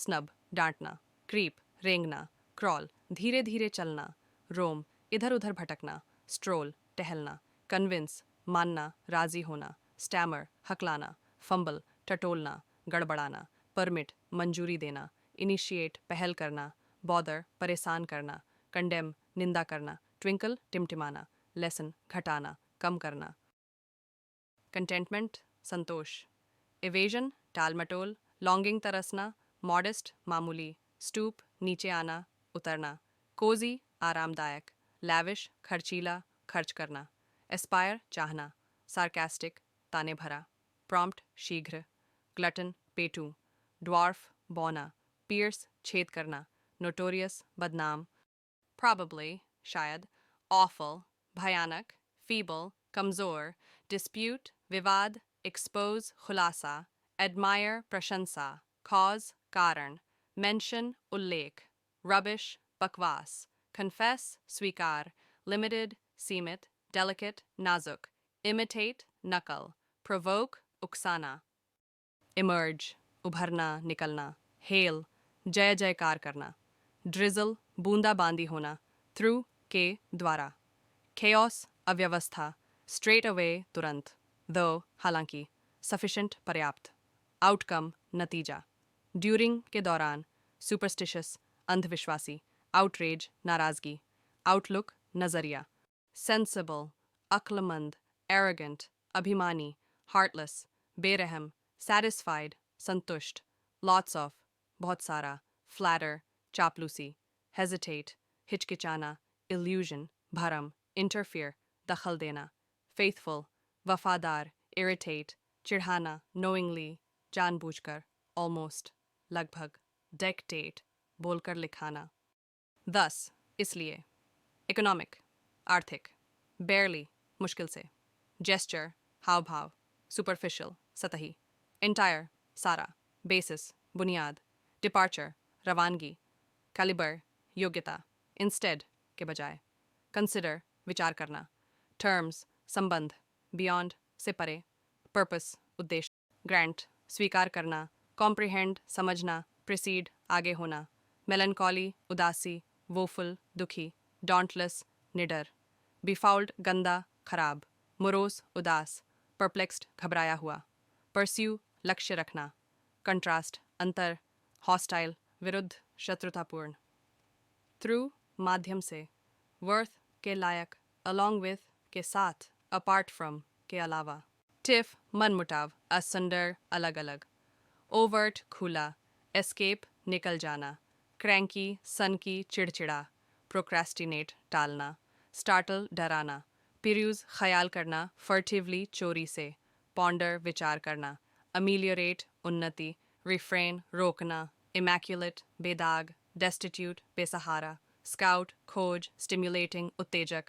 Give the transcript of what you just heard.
snub डांटना, creep रेंगना, crawl धीरे धीरे चलना, रोम इधर उधर भटकना, स्ट्रोल टहलना, कन्विंस मानना राजी होना, स्टैमर हकलाना, फंबल टटोलना गड़बड़ाना, परमिट मंजूरी देना, इनिशिएट पहल करना, बॉदर परेशान करना, कंडेम निंदा करना, ट्विंकल टिमटिमाना, लेसन घटाना कम करना, कंटेंटमेंट संतोष, इवेजन टालमटोल, लॉन्गिंग तरसना, मॉडेस्ट मामूली, स्टूप नीचे आना उतरना, कोजी आरामदायक, लैविश खर्चीला खर्च करना, एस्पायर चाहना, सार्कास्टिक ताने भरा, प्रॉम्प्ट शीघ्र, ग्लटन पेटू, ड्वार्फ बौना, पियर्स छेद करना, नोटोरियस बदनाम, probably शायद, awful भयानक, feeble कमजोर, dispute विवाद, expose खुलासा, admire प्रशंसा, cause कारण, mention उल्लेख, rubbish बकवास, confess स्वीकार, limited सीमित, delicate नाजुक, imitate नकल, provoke उकसाना, emerge उभरना निकलना, hail जय जयकार करना, ड्रिजल बूंदाबांदी होना, थ्रू के द्वारा, chaos अव्यवस्था, straight away तुरंत, though हालांकि, sufficient पर्याप्त, outcome नतीजा, during के दौरान, superstitious अंधविश्वासी, outrage नाराजगी, outlook नजरिया, sensible अक्लमंद, arrogant अभिमानी, heartless बेरहम, satisfied संतुष्ट, lots of बहुत सारा, flatter चापलूसी, hesitate हिचकिचाना, illusion भरम, interfere दखल देना, faithful वफादार, irritate चिढ़ाना, knowingly जानबूझकर, almost लगभग, dictate बोलकर लिखाना, thus इसलिए, economic आर्थिक, barely मुश्किल से, gesture हाव भाव, superficial सतही, entire सारा, basis बुनियाद, departure रवानगी, caliber योग्यता, instead के बजाय, consider विचार करना, terms संबंध, beyond से परे, purpose उद्देश्य, grant स्वीकार करना, comprehend समझना, precede आगे होना, melancholy उदासी, woeful दुखी, dauntless निडर, befouled गंदा खराब, morose उदास, perplexed घबराया हुआ, pursue लक्ष्य रखना, contrast अंतर, hostile विरुद्ध शत्रुतापूर्ण, through माध्यम से, worth के लायक, along with के साथ, apart from के अलावा, tiff मनमुटाव असुंदर अलग अलग, overt खुला, escape निकल जाना, cranky सनकी चिड़चिड़ा, procrastinate टालना, startle डराना, peruse ख्याल करना, furtively चोरी से, ponder विचार करना, ameliorate उन्नति, refrain रोकना, immaculate बेदाग, destitute बेसहारा, scout खोज, stimulating उत्तेजक,